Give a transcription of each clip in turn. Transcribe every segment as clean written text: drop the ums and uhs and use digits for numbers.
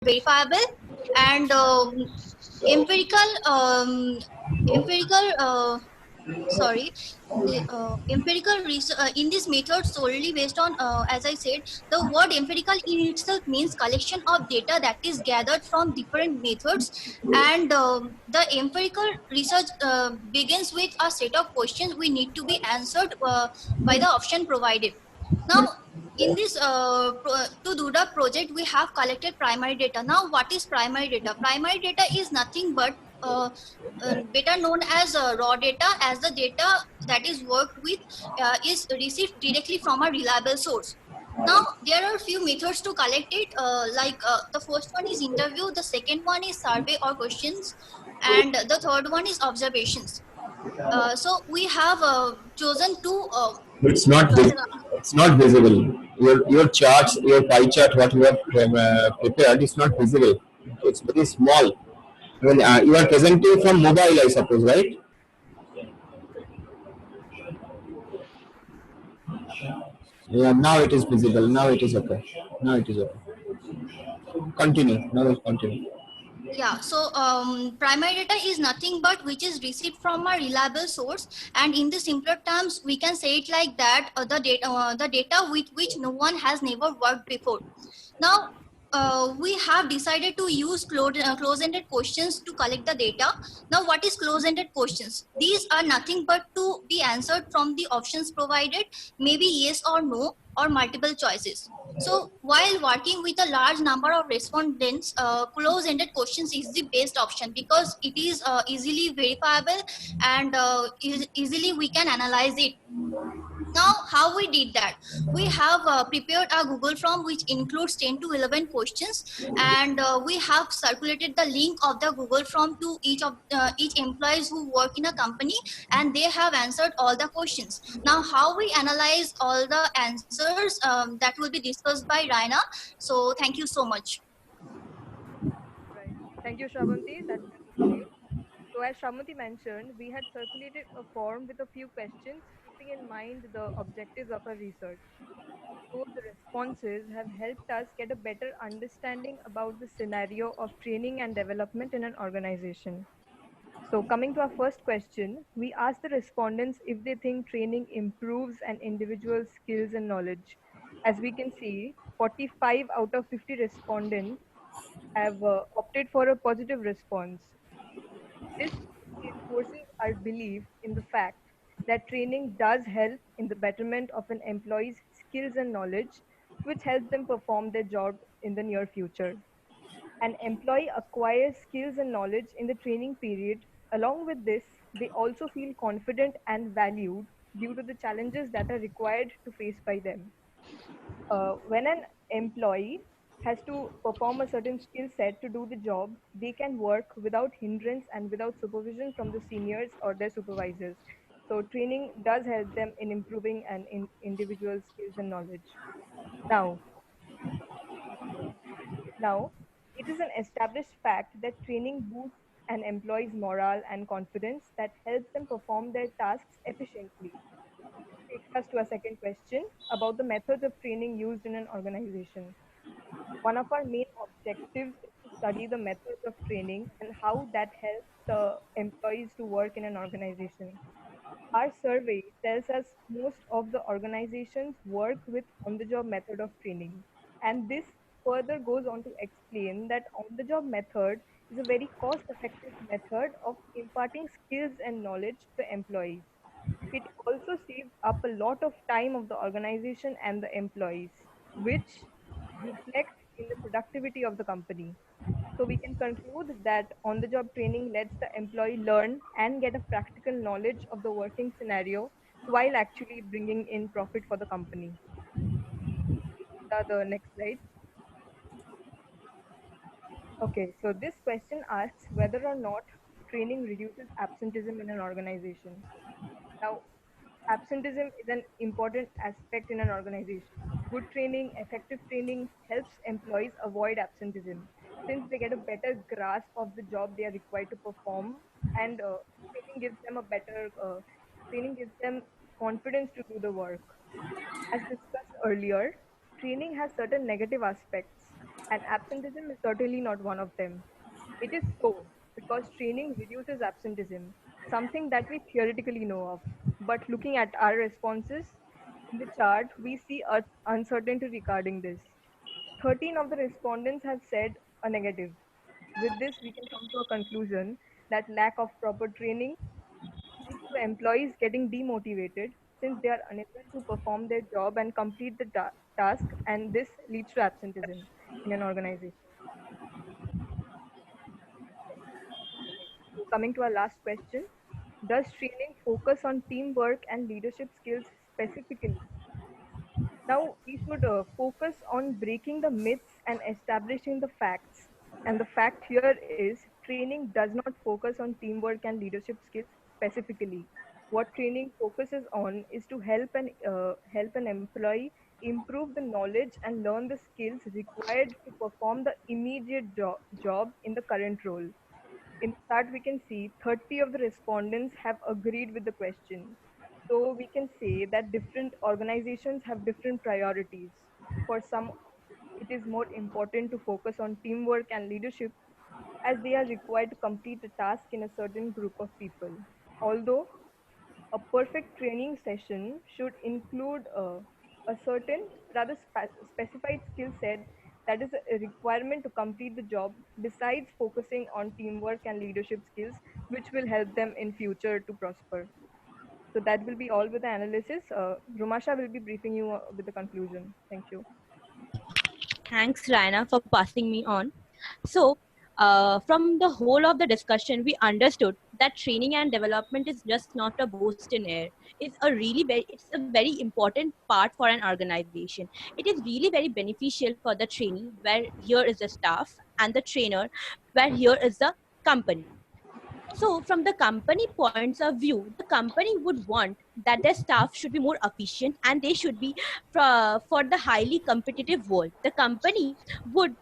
verifiable and empirical empirical sorry the empirical in this method solely based on as I said, the word empirical in itself means collection of data that is gathered from different methods, and the empirical research begins with a set of questions we need to be answered by the option provided. Now in this to do the project, we have collected primary data. Now what is primary data? Primary data is nothing but data known as raw data, as the data that is worked with is received directly from a reliable source. Now there are a few methods to collect it, the first one is interview, the second one is survey or questions, and the third one is observations. So we have chosen two It's not chosen it's not visible. Your charts, your pie chart, what you have prepared, is not visible. It's very small. When you are presenting from mobile, I suppose, right? Yeah. Now it is visible. Now it is okay. Now it is okay. Continue. Now continue. Yeah, so primary data is nothing but which is received from a reliable source, and in the simpler terms, we can say it like that: the data with which no one has never worked before. Now, we have decided to use close-ended questions to collect the data. Now, what is close-ended questions? These are nothing but to be answered from the options provided, maybe yes or no, or multiple choices. So, while working with a large number of respondents, close-ended questions is the best option because it is easily verifiable and easily we can analyze it. Now how we did that, we have prepared a Google form which includes 10 to 11 questions, and we have circulated the link of the Google form to each employees who work in a company, and they have answered all the questions. Now how we analyze all the answers, that will be discussed by Raina. So thank you so much. Right. Thank you, Shravanti. That was great. So, as Shravanti mentioned, we had circulated a form with a few questions, keeping in mind the objectives of our research. So, the responses have helped us get a better understanding about the scenario of training and development in an organization. So, coming to our first question, we asked the respondents if they think training improves an individual's skills and knowledge. As we can see, 45 out of 50 respondents have opted for a positive response. This reinforces our belief in the fact that training does help in the betterment of an employee's skills and knowledge, which helps them perform their job in the near future. An employee acquires skills and knowledge in the training period. Along with this, they also feel confident and valued due to the challenges that are required to face by them. When an employee has to perform a certain skill set to do the job, they can work without hindrance and without supervision from the seniors or their supervisors. So training does help them in improving an individual skills and knowledge. Now, now, it is an established fact that training boosts an employee's morale and confidence that helps them perform their tasks efficiently. Takes us to a second question about the methods of training used in an organization. One of our main objectives is to study the methods of training and how that helps the employees to work in an organization. Our survey tells us most of the organizations work with on the job method of training. And this further goes on to explain that on the job method is a very cost effective method of imparting skills and knowledge to employees. It also saves up a lot of time of the organization and the employees, which reflects in the productivity of the company. So we can conclude that on the job training lets the employee learn and get a practical knowledge of the working scenario while actually bringing in profit for the company. The next slide. Okay, so this question asks whether or not training reduces absenteeism in an organization. Now, absenteeism is an important aspect in an organization. Good training, effective training helps employees avoid absenteeism since they get a better grasp of the job they are required to perform, and training gives them a better training gives them confidence to do the work. As discussed earlier, training has certain negative aspects. and absenteeism is certainly not one of them. It is so because training reduces absenteeism, something that we theoretically know of. But looking at our responses in the chart, we see uncertainty regarding this. 13 of the respondents have said a negative. With this, we can come to a conclusion that lack of proper training leads to employees getting demotivated since they are unable to perform their job and complete the task, and this leads to absenteeism in an organization. So coming to our last question, does training focus on teamwork and leadership skills specifically? Now, we should focus on breaking the myths and establishing the facts. And the fact here is training does not focus on teamwork and leadership skills specifically. What training focuses on is to help an employee improve the knowledge and learn the skills required to perform the immediate job in the current role. In the chart, we can see 30 of the respondents have agreed with the question. So we can say that different organizations have different priorities. For some, it is more important to focus on teamwork and leadership as they are required to complete a task in a certain group of people. Although a perfect training session should include a certain, rather specified skill set that is a requirement to complete the job, besides focusing on teamwork and leadership skills, which will help them in future to prosper. So that will be all with the analysis. Rumasha will be briefing you with the conclusion. Thank you. Thanks, Raina, for passing me on. So, from the whole of the discussion, we understood that training and development is just not a boast in air. It's a very important part for an organization. It is really very beneficial for the trainee, where here is the staff, and the trainer, where here is the company. So, from the company points of view, the company would want that their staff should be more efficient and they should be for the highly competitive world. The company would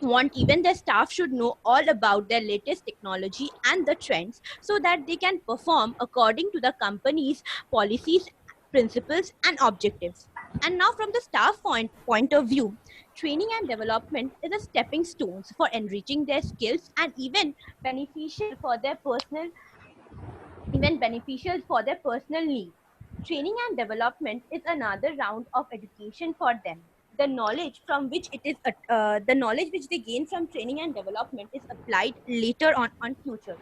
want even their staff should know all about their latest technology and the trends so that they can perform according to the company's policies, principles, and objectives. And now, from the staff point of view, training and development is a stepping stones for enriching their skills and beneficial for their personal needs. Training and development is another round of education for them. The knowledge which they gain from training and development is applied later on future.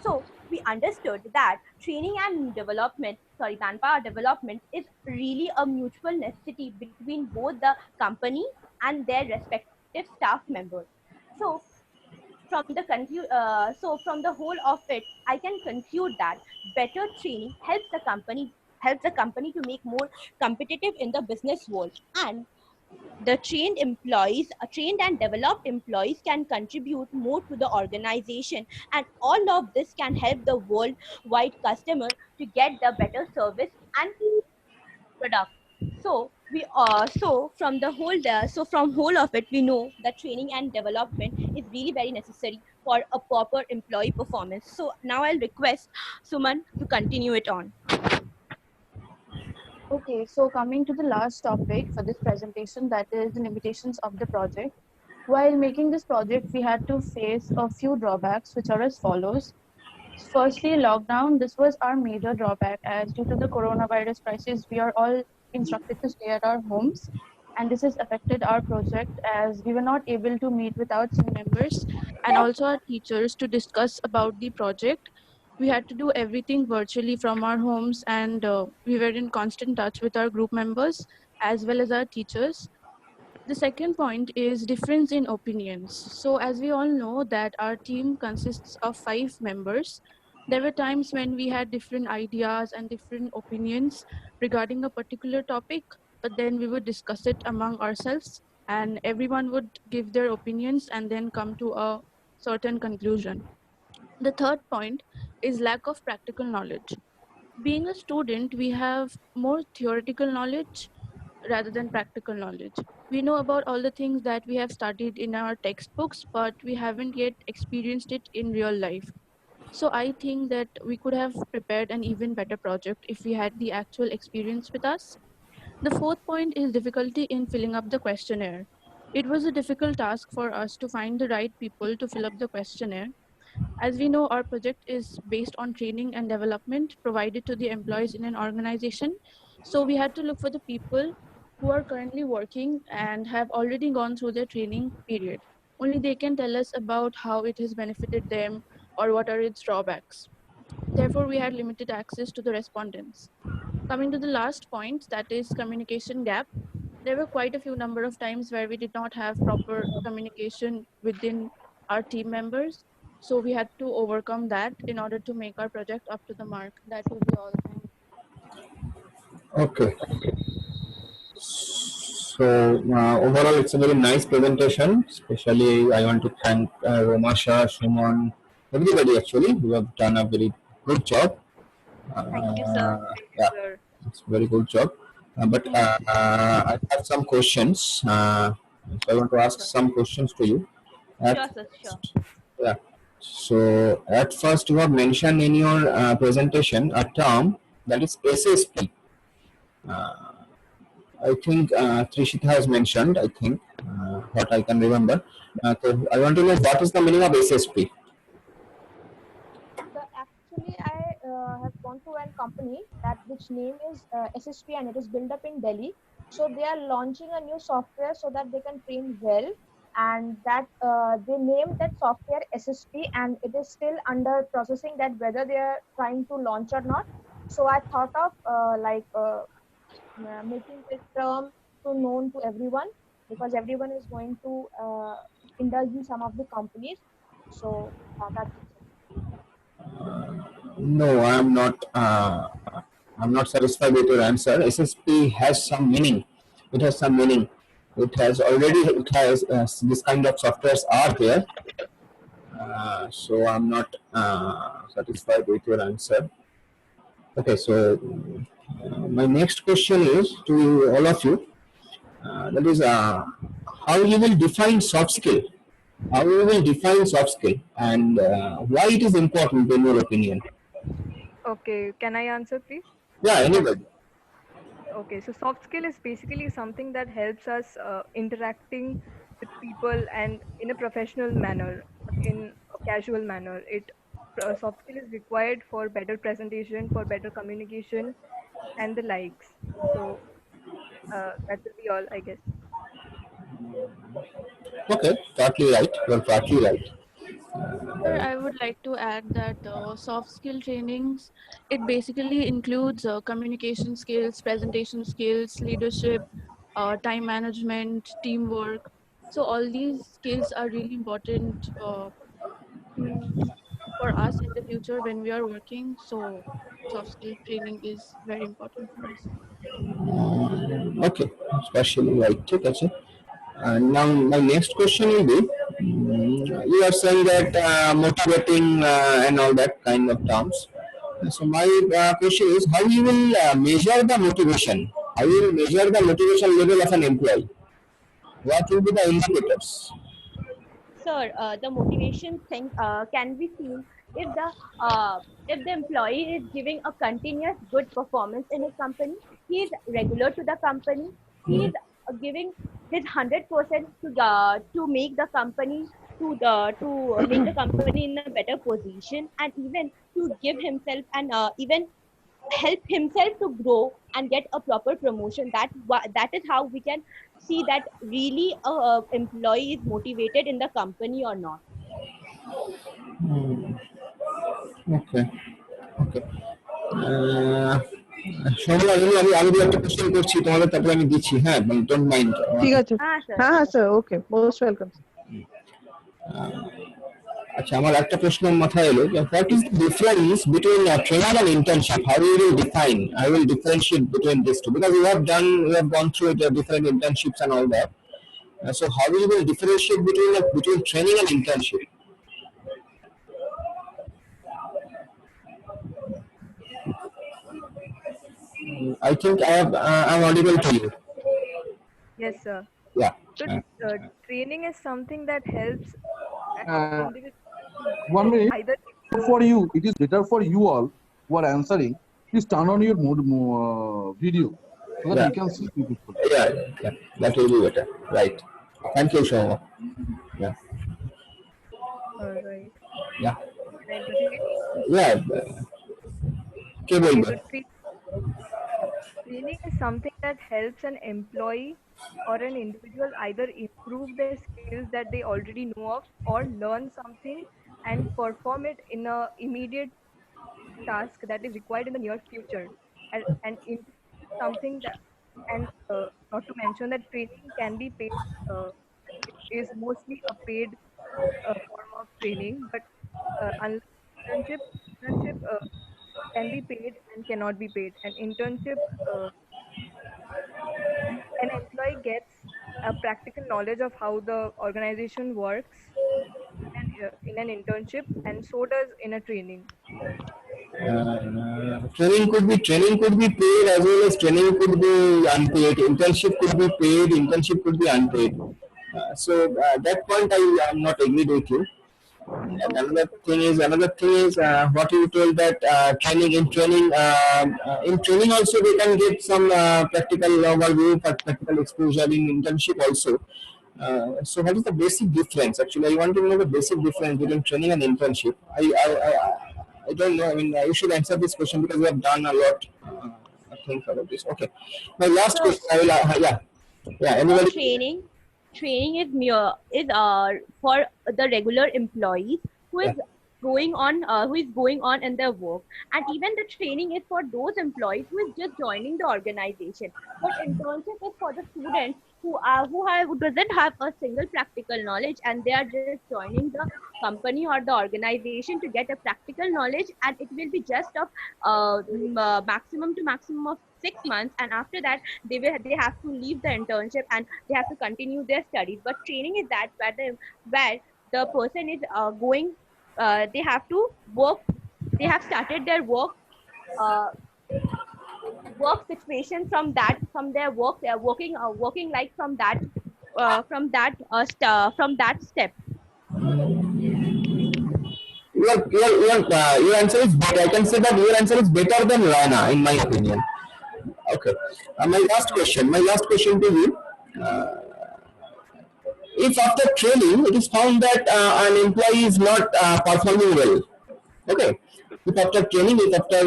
So we understood that manpower development is really a mutual necessity between both the company and their respective staff members. So from the whole of it, I can conclude that better training helps the company to make more competitive in the business world, and the trained and developed employees can contribute more to the organization, and all of this can help the worldwide customer to get the better service and product. So from whole of it, we know that training and development is really very necessary for a proper employee performance. So now I'll request Suman to continue it on. Okay, so coming to the last topic for this presentation, that is the limitations of the project. While making this project, we had to face a few drawbacks, which are as follows. Firstly, lockdown. This was our major drawback, as due to the coronavirus crisis, we are all instructed to stay at our homes, and this has affected our project as we were not able to meet with our team members and also our teachers to discuss about the project. We had to do everything virtually from our homes, and we were in constant touch with our group members as well as our teachers. The second point is difference in opinions. So as we all know that our team consists of 5 members, there were times when we had different ideas and different opinions regarding a particular topic, but then we would discuss it among ourselves and everyone would give their opinions and then come to a certain conclusion. The third point is lack of practical knowledge. Being a student, we have more theoretical knowledge rather than practical knowledge. We know about all the things that we have studied in our textbooks, but we haven't yet experienced it in real life. So I think that we could have prepared an even better project if we had the actual experience with us. The fourth point is difficulty in filling up the questionnaire. It was a difficult task for us to find the right people to fill up the questionnaire. As we know, our project is based on training and development provided to the employees in an organization. So we had to look for the people who are currently working and have already gone through their training period. Only they can tell us about how it has benefited them or what are its drawbacks. Therefore, we had limited access to the respondents. Coming to the last point, that is communication gap. There were quite a few number of times where we did not have proper communication within our team members. So we had to overcome that in order to make our project up to the mark. That will be all. Okay. So overall, it's a very nice presentation. Especially, I want to thank Romasha, Shimon, everybody actually who have done a very good job. Thank you, sir. Yeah, Sir. it's a very good job. But I have some questions. So I want to ask some questions to you. At Sure, sir. Sure. Yeah. So at first you have mentioned in your presentation a term that is SSP. I think Trishita has mentioned, I think, what I can remember. So I want to know what is the meaning of SSP? Actually, I have gone to a company that which name is SSP, and it is built up in Delhi. So they are launching a new software so that they can train well, and that they named that software SSP, and it is still under processing that whether they are trying to launch or not. So I thought of making this term to known to everyone, because everyone is going to indulge in some of the companies. So that's it. No, I am not. I'm not satisfied with your answer. SSP has some meaning. It has some meaning. It has already. It has this kind of softwares are there. So I'm not satisfied with your answer. Okay, so my next question is to all of you. That is, how you will define soft skill? How you will define soft skill, and why it is important in your opinion? Okay, can I answer, please? Yeah, anybody. Okay, so soft skill is basically something that helps us interacting with people and in a professional manner, in a casual manner. Soft skill is required for better presentation, for better communication, and the likes. So that will be all, I guess. Okay, partly right. You're partly right. Sir, I would like to add that soft skill trainings, it basically includes communication skills, presentation skills, leadership, time management, teamwork. So all these skills are really important to, for us in the future when we are working. So soft skill training is very important for us. Okay, especially right. Okay, sir. Now my next question will be: you are saying that motivating and all that kind of terms. So my question is, how you will measure the motivation? How you will measure the motivation level of an employee? What will be the indicators? Sir, the motivation thing can be seen if uh, the employee is giving a continuous good performance in his company. He is regular to the company. He is giving his 100% to make the company to make the company in a better position, and even to give himself and even help himself to grow and get a proper promotion. That is how we can see that really a employee is motivated in the company or not. Okay, okay. Soumya আমি আমি দু একটা question করছি তোমাদের, তারপরে আমি দিচ্ছি, হ্যাঁ, ডোন্ট মাইন্ড। ঠিক আছে, হ্যাঁ স্যার। হ্যাঁ হ্যাঁ স্যার, ওকে, মোস্ট ওয়েলকাম। আচ্ছা, আমার একটা প্রশ্ন মাথায় এলো, what is the difference between training and internship? How you will define, I will differentiate between this two, because you have gone through different internships and all that. So how you will differentiate between training and internship? I think I'm audible to you. Yes, sir. Yeah. So training is something that helps Uh, individuals 1 minute. either For you, it is better for you all who are answering. Please turn on your video so that Yeah. we can see you people. Yeah, that will be better. Right. Thank you, Shoma. Yeah, All right. yeah, Can I proceed? yeah. Okay, Okay, बोल so training is something that helps an employee or an individual either improve their skills that they already know of or learn something and perform it in a immediate task that is required in the near future. And internship is something that, and not to mention that training can be paid, it is mostly a paid form of training, but unlike internship can be paid and cannot be paid. An internship, uh, an employee gets a practical knowledge of how the organization works in an internship, and so does in a training. Training could be paid as well as training could be unpaid. Internship could be paid. Internship could be unpaid. That point I am not agreed with you. And Okay. another thing is what you told that in training also they can get some practical overview, practical exposure in internship also. So what is the basic difference? Actually, I want to know the basic difference between training and internship. I don't know. I mean, you should answer this question because we have done a lot. I think about this. Okay. My last So question. I will. Yeah. Yeah. So Anybody? training is for the regular employees who Yeah. is who is going on in their work, and even the training is for those employees who is just joining the organization. But internship is for the students who doesn't have a single practical knowledge, and they are just joining the company or the organization to get a practical knowledge, and it will be just of maximum to maximum of 6 months, and after that they have to leave the internship and they have to continue their studies. But training is that where the person is going, they have to work, they have started their uh, work situation from their work, they are working like from that step. Your answer is better. I can say that your answer is better than Rana, in my opinion. Okay. My last question to you. If after training it is found that an employee is not performing well, okay. If after training, if after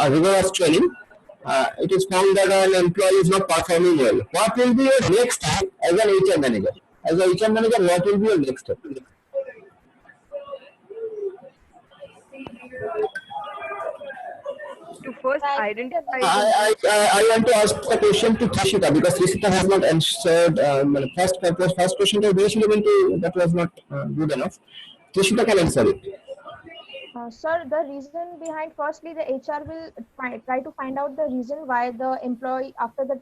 a rigorous training, it is found that an employee is not performing well, what will be your next step as an HR manager? As a HR manager, what will be your next step? To first I think the identify the I want to ask the question to Trishita because Trishita has not answered first question to that was not good enough. Trishita can answer it. Sir, the reason behind, firstly, the HR will try to find out the reason why the employee, after the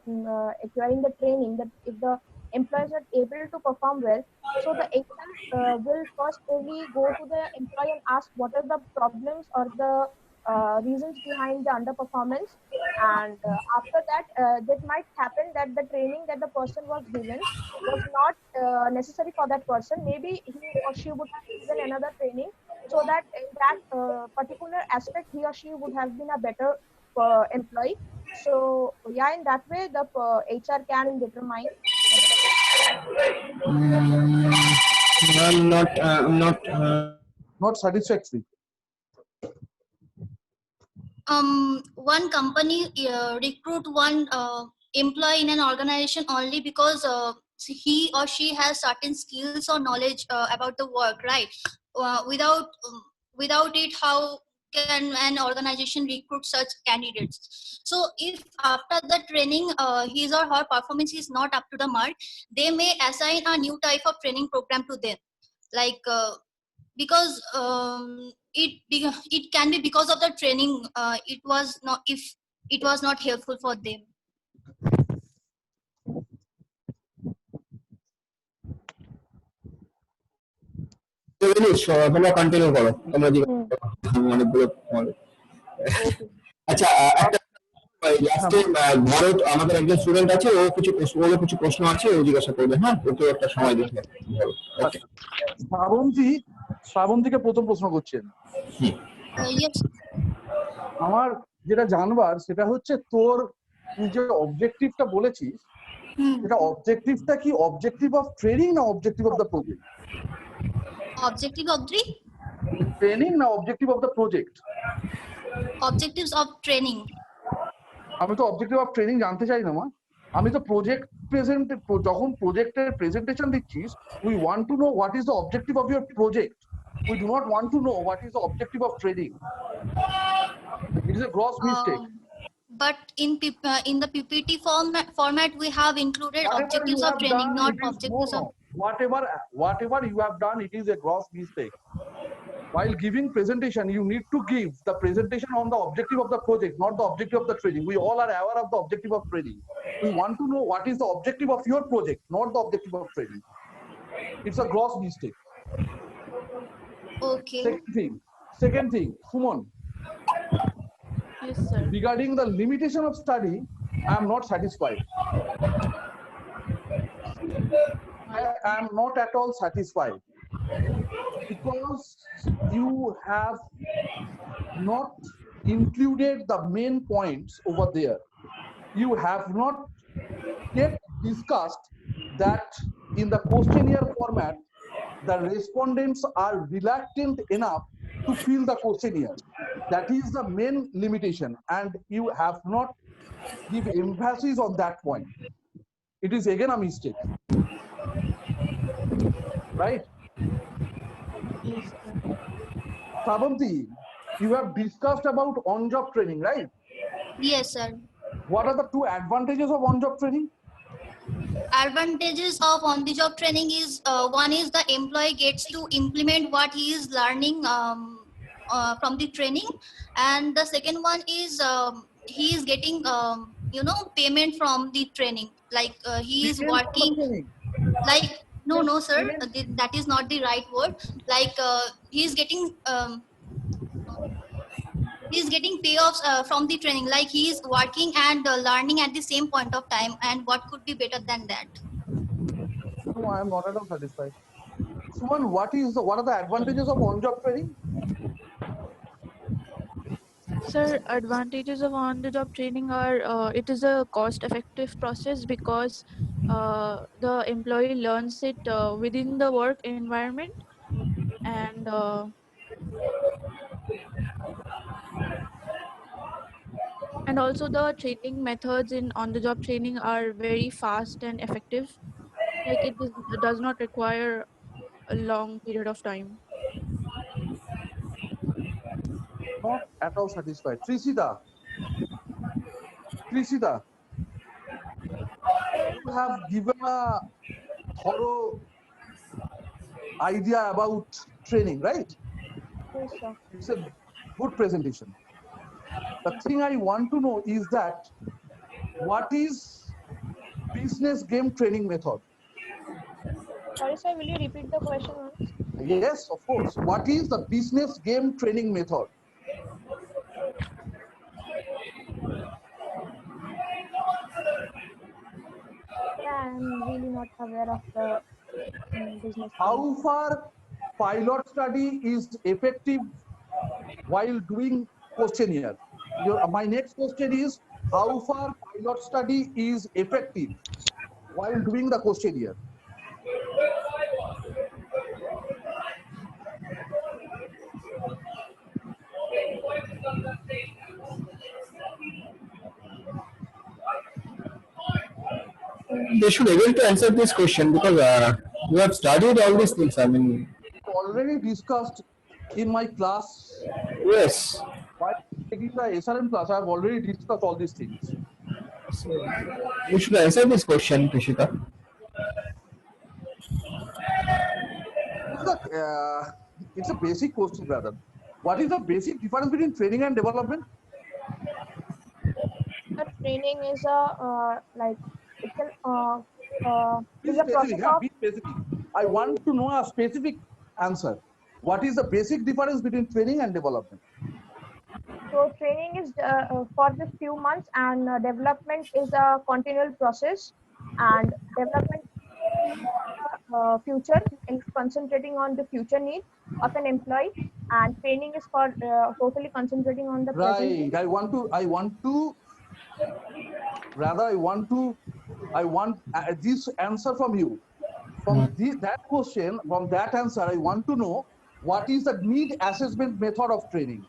acquiring the training, that if the employee is not able to perform well, so the HR will first only go to the employee and ask what are the problems or the reasons behind the underperformance. And after that, that might happen that the training that the person was given was not necessary for that person. Maybe he or she would have given another training so that in that particular aspect he or she would have been a better employee. So yeah, in that way the HR can determine I'm not. Not satisfactory. One company recruit one employee in an organization only because he or she has certain skills or knowledge about the work, right? Without it, how can an organization recruit such candidates? So if after the training his or her performance is not up to the mark, they may assign a new type of training program to them, like because it can be because of the training it was not, if it was not helpful for them. তোমরা continue করো তোমরা অনেকগুলো আচ্ছা একটা লাস্টে ভারত আমাদের একজন student আছে ও কিছু প্রশ্ন আছে ও জিজ্ঞাসা করবে হ্যাঁ ওকে একটা সময় দিতে ওকে শ্রাবন্তীকে প্রথম প্রশ্ন করছেন Yes. আমার যেটা জানবার সেটা হচ্ছে তোর তুই যে অবজেক্টিভটা বলেছিস Hmm. এটা অবজেক্টিভটা কি অবজেক্টিভ অফ ট্রেনিং না objective of the project? Objective of the training না objective of the project? objectives of training. আমি তো অবজেক্টিভ অফ ট্রেনিং জানতে চাই না মা। আমি তো প্রজেক্ট প্রেজেন্ট, যখন প্রজেক্টের প্রেজেন্টেশন দিচ্ছিস, we want to know what is the objective of your project. We do not want to know what is the objective of training. It is a gross mistake. But in the PPT format we have included objectives of training, not objectives of. Whatever you have done, it is a gross mistake. While giving presentation, you need to give the presentation on the objective of the project, not the objective of the training. We all are aware of the objective of training. We want to know what is the objective of your project, not the objective of training. It's a gross mistake. Okay. Second thing, Suman, Yes, sir. regarding the limitation of study, I am not satisfied. I am not at all satisfied because you have not included the main points over there. You have not yet discussed that in the questionnaire format, the respondents are reluctant enough to fill the questionnaire. That is the main limitation, and you have not give emphasis on that point. It is again a mistake, right? Yes, sir. Sabanti, you have discussed about on-job training, right? Yes, sir. What are the two advantages of on-job training? Advantages of on-the-job training is one is the employee gets to implement what he is learning from the training, and the second one is he is getting payment from the training, like he is working like no sir, that is not the right word, like he is getting payoffs from the training, like he is working and learning at the same point of time, and what could be better than that? No, I am not at all satisfied. Suman, what are the advantages of on-job training? Sir, advantages of on-the-job training are it is a cost-effective process because the employee learns it within the work environment, and also the training methods in on-the-job training are very fast and effective. Like it does not require a long period of time. Not at all satisfied. Trisita, you have given a thorough idea about training, right? Yes, sir. It's a good presentation. The thing I want to know is that what is business game training method? Sorry, sir, will you repeat the question once? Yes, of course. What is the business game training method? Yeah, I'm really not aware of the business. How far pilot study is effective while doing questionnaire? My next question is, how far pilot study is effective while doing the questionnaire? They should able to answer this question because you have studied all these things. I mean, Already discussed in my class. yes. While taking the SRM class, I have already discussed all these things. So you should answer this question, Trishita. It's a basic question, brother. What is the basic difference between training and development? The training is a like it's an Be is a process specific, huh? of Be specific. I want to know a specific answer. What is the basic difference between training and development? so training is for the few months, and development is a continual process, and development future is concentrating on the future need of an employee, and training is for totally concentrating on the present Right. need. I want to I want this answer from you. From that question, from that answer, I want to know what is the need assessment method of training.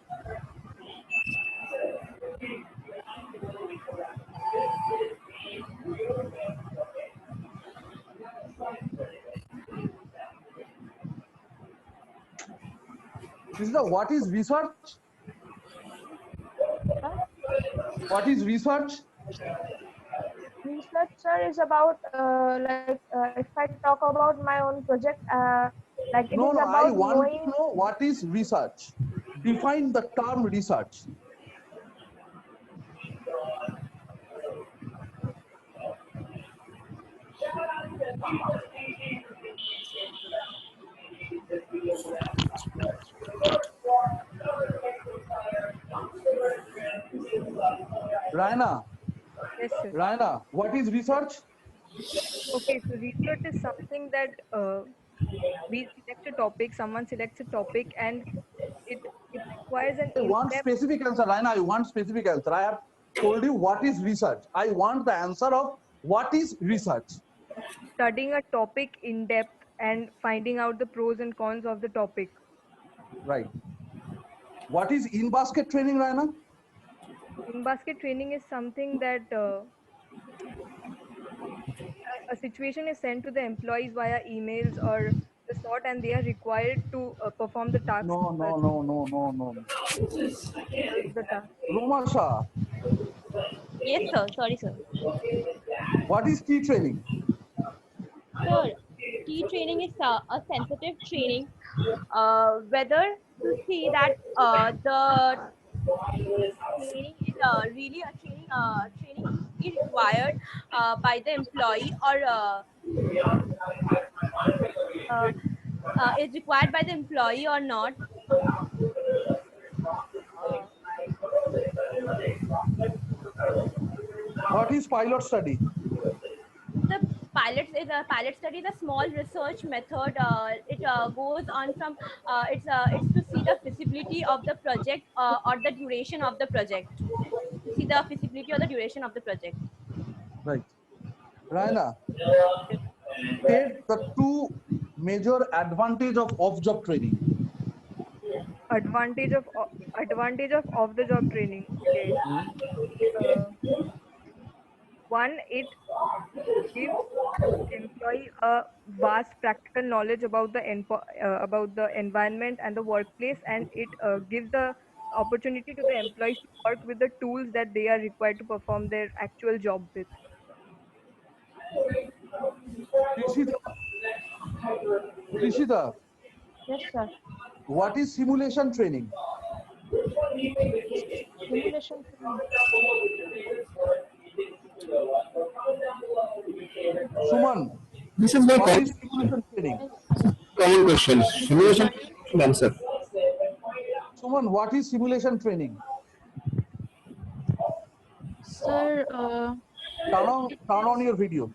This is the what is research? What is research? Research, sir, is about if I talk about my own project, like it No, is no, I about want knowing. to know what is research. Define the term research. Raina, Yes, sir. Raina, what is research? Okay, so research is something that we select a topic, someone selects a topic, and it requires an I want in-depth. specific answer, Raina. I want specific answer. I have told you what is research. I want the answer of what is research. Studying a topic in depth and finding out the pros and cons of the topic. Right. What is in-basket training, Raina? In-basket training is something that a situation is sent to the employees via emails or the sort, and they are required to perform the task. No. The task. Romasha, Yes, sir. Sorry, sir. what is T training? Sir, T training is a sensitive training, whether to see that the training is really a training is required by the employee or is required by the employee or not. What is pilot study? The pilot study is a small research method. It goes on from it's to see the feasibility of the project or the duration of the project. To see the feasibility or the duration of the project. Right. Raina, state the two major advantage of off-job training. Advantage of off-the-job training. Okay. One, it gives employee a vast practical knowledge about about the environment and the workplace, and it gives the opportunity to the employees to work with the tools that they are required to perform their actual job with. Trishita, Yes, sir. what is simulation training? Simulation training. Suman, This is my what is simulation training? common question. Simulation answer. Suman, what is simulation training? Sir, Turn on your video.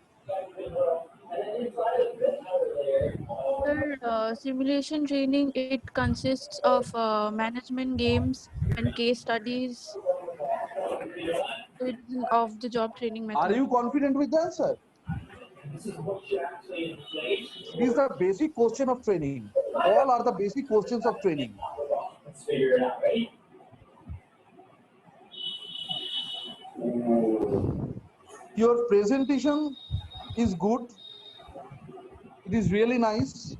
sir, simulation training, it consists of management games and case studies. So it is an off-the-job training method. Are you confident with the answer? It is the basic question of training. All are the basic questions of training. Your presentation is good. It is really nice.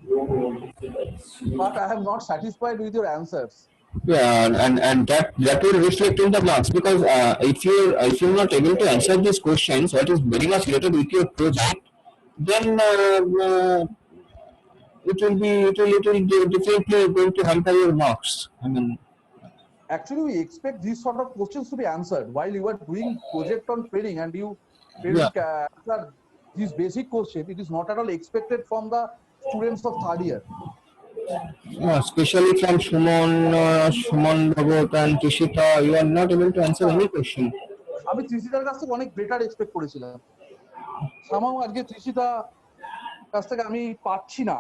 But I am not satisfied with your answers. Yeah, and that will reflect in the marks because if you're not able to answer these questions, what is very much related with your project, then it will definitely going to hamper your marks. I mean, Actually, we expect these sort of questions to be answered while you are doing project on training and you answer these basic questions. It is not at all expected from the students of third year. especially from Shumon Bhagat and Trishita, you are not able to answer any question. আমি ত্রিশিতার কাছ থেকে অনেক better expect করেছিলাম সামাও আজকে ত্রিশিতা কাছ থেকে আমি পাচ্ছি না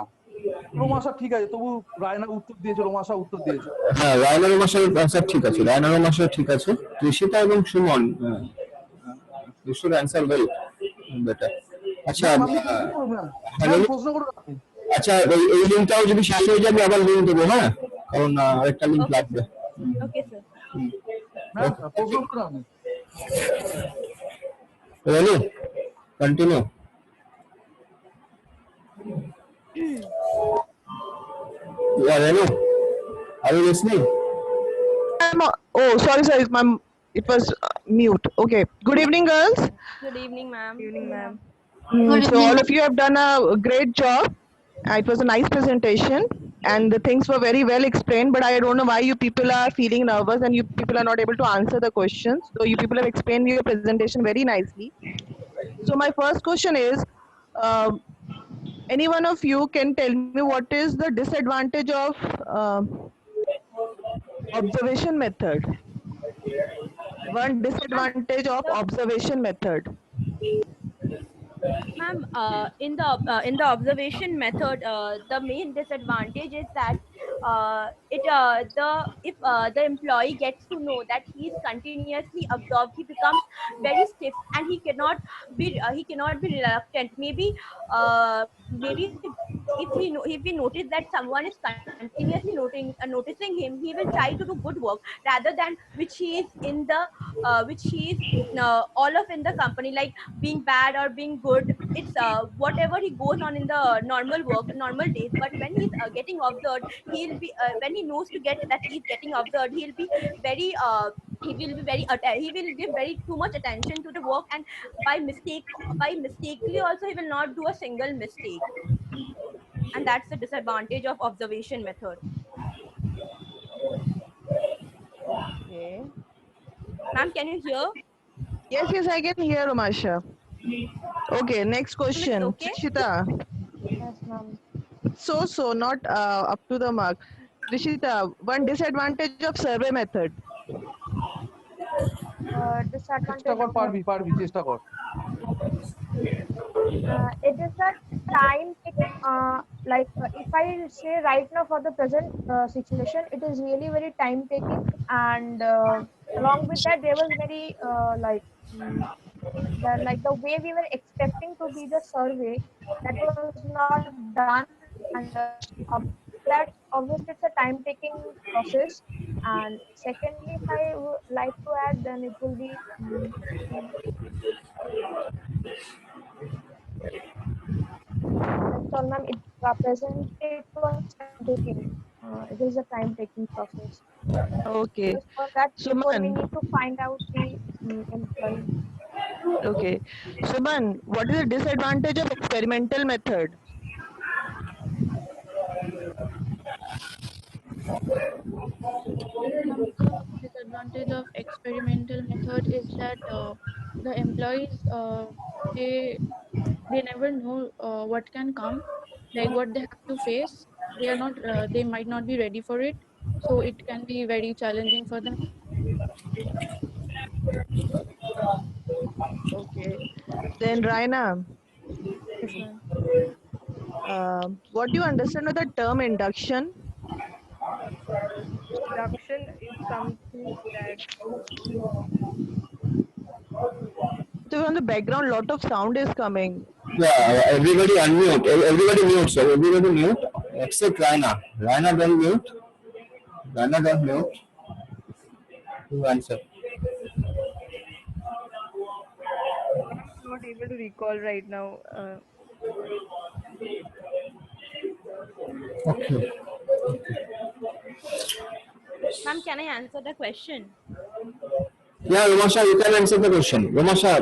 রোমাশা ঠিক আছে তবু রায়না উত্তর দিয়েছে রোমাশা উত্তর দিয়েছে হ্যাঁ রায়নার মাসের অ্যান্সার ঠিক আছে রায়নার মাসের ঠিক আছে ত্রিশিতা এবং Suman you should answer well better. আচ্ছা ম্যাম আমি প্রশ্ন করবো ম্যাম, হ্যালো ম্যাম প্রশ্ন করুন আপনি। আচ্ছা এই লিঙ্কটাও যদি শেষ হয়ে যাবে আবার লিঙ্ক দেবো, হ্যাঁ, কারণ আরেকটা লিঙ্ক Okay, লাগবে। sir. Okay, sir. ম্যাম প্রশ্ন করুন আপনি। রেনু continue. Renu, are you listening? Oh, sorry, it was mute. Okay. Good evening, girls. Good evening, ma'am. Good evening, ma'am. Good So evening, all ma'am. of you have done a great job. It was a nice presentation, and the things were very well explained. But I don't know why you people are feeling nervous and you people are not able to answer the questions. So you people have explained your presentation very nicely. So my first question is, any one of you can tell me what is the disadvantage of observation method? One disadvantage of observation method. Ma'am, in the observation method, the main disadvantage is that if the employee gets to know that he is continuously absorbed, he becomes very stiff and he cannot be reluctant. Maybe if we notice that someone is continuously noticing him, he will try to do good work rather than which he is all of in the company, like being bad or being good. It's whatever he goes on in the normal work, normal days. But when he's getting observed, he'll be when he knows to get that he's getting observed, he'll be very he will give very too much attention to the work, and by mistakenly also he will not do a single mistake, and that's the disadvantage of observation method. Okay. Ma'am, can you hear? Yes, I can hear, Umasha. Okay, next question. okay? Trishita. Yes, ma'am. So, not up to the mark. Trishita, one disadvantage of survey method. চেষ্টা Disadvantage. কর, পারবি চেষ্টা কর। It is a time taking. If I say right now for the present situation, it is really very time taking, and along with that, there was very the way we were expecting to be the survey, that was not done, and that obviously it's a time taking process. And secondly, if I would like to add, then it will be that's all, ma'am. Present it was time taking. It is a time taking process. Okay. Just for that, before we Suman. need to find out the employee. Okay. Suman, what is the disadvantage of experimental method? Disadvantage of experimental method is that the employees they never know what can come, like what they have to face. They are not they might not be ready for it, so it can be very challenging for them. Okay. Then Raina, Yes, ma'am. what do you understand by the term induction? Induction is something that So on the background, lot of sound is coming. Yeah, everybody unmute. Everybody mute, sir. Everybody mute except Raina. Raina don't mute. Raina don't mute. You answer. I'm not able to recall right now. Okay. Ma'am, can I answer the question? Yeah, Romasha, you can answer the question. Romasha,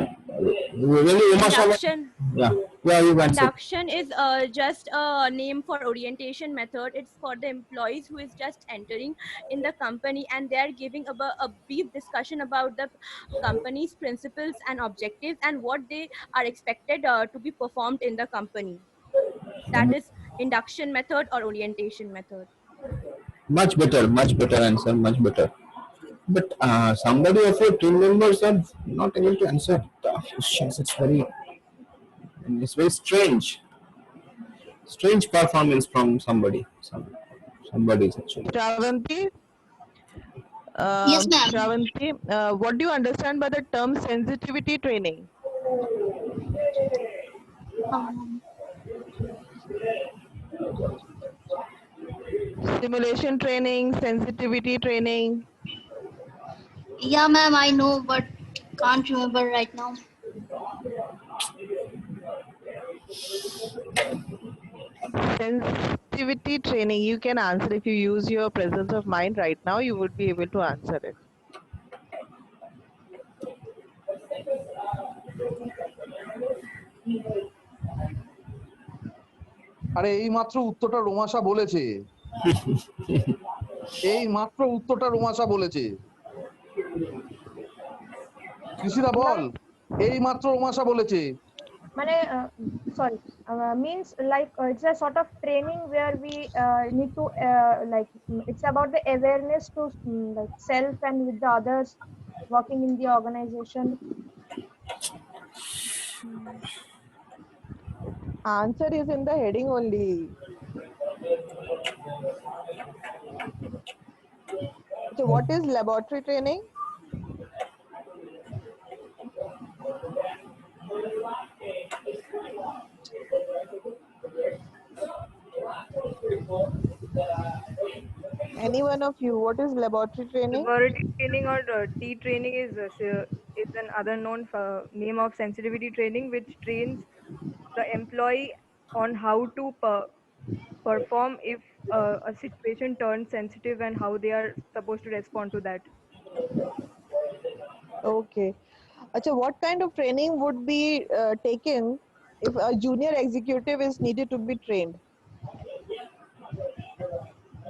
really, Romasha. Induction. Yeah, you answer. Induction is just a name for orientation method. It's for the employees who is just entering in the company, and they are giving a brief discussion about the company's principles and objectives and what they are expected to be performed in the company. That is induction method or orientation method. Much better answer, much better. But somebody of your team members are not able to answer the questions. It's very strange performance from somebody. Somebody is actually. Shravanti, Yes, ma'am. Shravanti, what do you understand by the term sensitivity training? Um, Simulation training, sensitivity training. Yeah, ma'am, I know, but can't remember right now. Sensitivity training, you can answer if you use your presence of mind right now, you would be able to answer it. আরে এই মাত্র উত্তরটা রোমাশা বলেছে, এই মাত্র উত্তরটা রোমাশা বলেছে। কৃষিদা বল, এই মাত্র রোমাশা বলেছে। মানে sorry, means like it's a sort of training where we need to like it's about the awareness to like self and with the others working in the organization. Answer is in the heading only. So what is laboratory training? Any one of you, what is laboratory training? Laboratory training or T training is an other known name of sensitivity training, which trains the employee on how to perform if a situation turns sensitive and how they are supposed to respond to that. Okay. Achha, what kind of training would be taken if a junior executive is needed to be trained?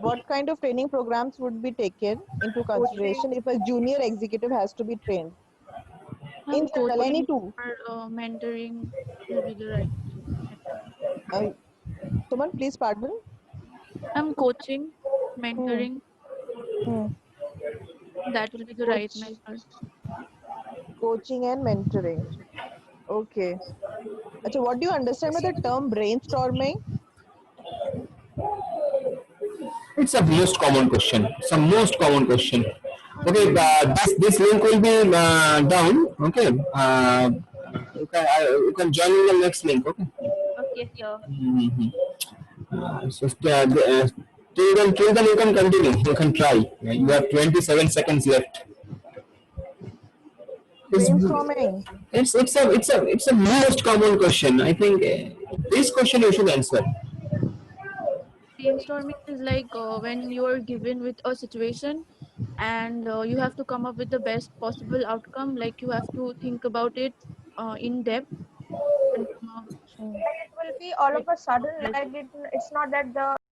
What kind of training programs would be taken into consideration if a junior executive has to be trained? In general, any two. or mentoring will be the right. Someone, please pardon. Coaching, mentoring, Hmm. that will be the right method. Coaching and mentoring. Okay. Achha, what do you understand by the term brainstorming? It's a most common question. It's a most common question. Okay, this link will be down. Okay, you can join in the next link. Okay. Okay, sir. So till then you can continue. You can try. You have 27 seconds left. Brainstorming. It's a most common question. I think this question you should answer. Brainstorming is like when you are given with a situation and you have to come up with the best possible outcome. Like you have to think about it in depth and come out. It will be all of a sudden, like it's not that the